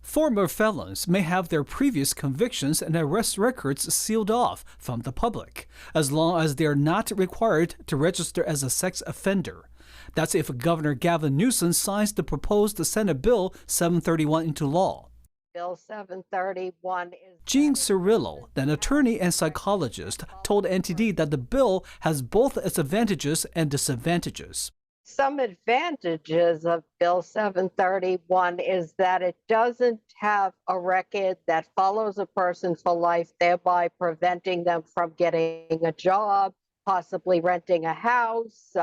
Former felons may have their previous convictions and arrest records sealed off from the public, as long as they are not required to register as a sex offender. That's if Governor Gavin Newsom signs the proposed Senate Bill 731 into law. Bill 731 is... Jean Cirillo, an attorney and psychologist, told NTD that the bill has both its advantages and disadvantages. Some advantages of Bill 731 is that it doesn't have a record that follows a person for life, thereby preventing them from getting a job, possibly renting a house,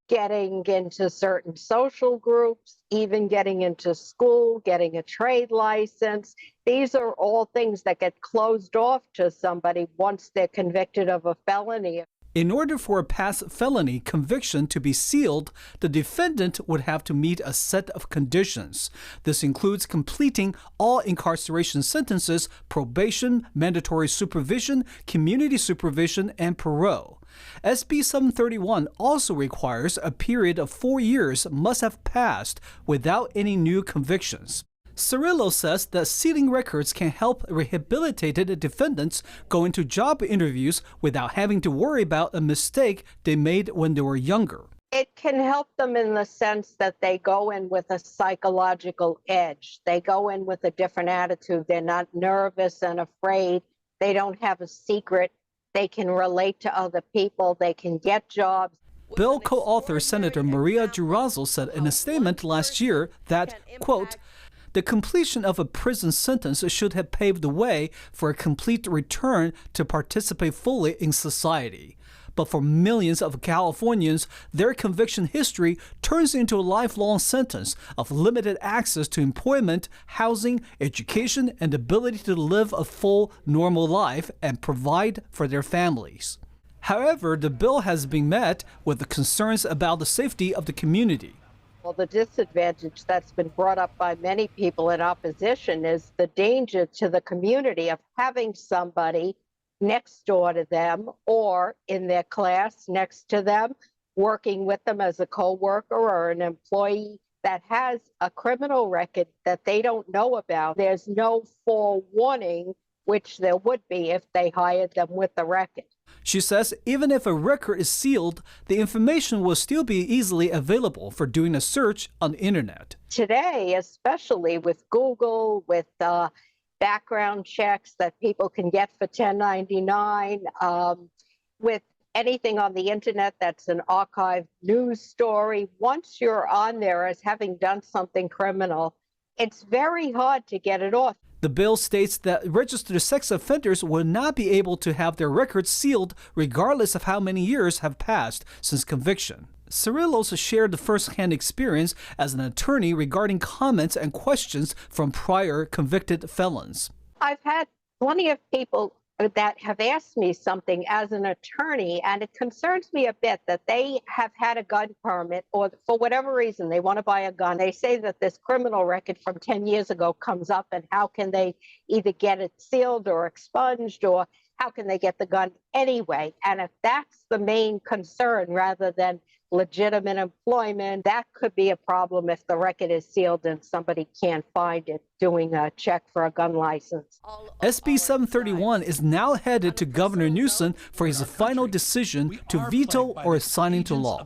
getting into certain social groups, even getting into school, getting a trade license. These are all things that get closed off to somebody once they're convicted of a felony. In order for a past felony conviction to be sealed, the defendant would have to meet a set of conditions. This includes completing all incarceration sentences, probation, mandatory supervision, community supervision, and parole. SB 731 also requires a period of 4 years must have passed without any new convictions. Cirillo says that sealing records can help rehabilitated defendants go into job interviews without having to worry about a mistake they made when they were younger. It can help them in the sense that they go in with a psychological edge. They go in with a different attitude. They're not nervous and afraid. They don't have a secret. They can relate to other people. They can get jobs. Bill co-author Senator Maria Durazo said in a statement last year that, quote, "The completion of a prison sentence should have paved the way for a complete return to participate fully in society. But for millions of Californians, their conviction history turns into a lifelong sentence of limited access to employment, housing, education, and ability to live a full, normal life and provide for their families." However, the bill has been met with the concerns about the safety of the community. Well, the disadvantage that's been brought up by many people in opposition is the danger to the community of having somebody next door to them or in their class next to them, working with them as a co-worker or an employee that has a criminal record that they don't know about. There's no forewarning, which there would be if they hired them with the record. She says even if a record is sealed, the information will still be easily available for doing a search on the internet. Today, especially with Google, with background checks that people can get for 1099, with anything on the internet that's an archived news story, once you're on there as having done something criminal, it's very hard to get it off. The bill states that registered sex offenders will not be able to have their records sealed regardless of how many years have passed since conviction. Cirillo shared the first-hand experience as an attorney regarding comments and questions from prior convicted felons. I've had plenty of people that have asked me something as an attorney, and it concerns me a bit that they have had a gun permit, or for whatever reason they want to buy a gun. They say that this criminal record from 10 years ago comes up, and how can they either get it sealed or expunged, or how can they get the gun anyway? And if that's the main concern rather than legitimate employment, that could be a problem if the record is sealed and somebody can't find it doing a check for a gun license. SB 731 is now headed to Governor Newsom for his final decision to veto or sign into law.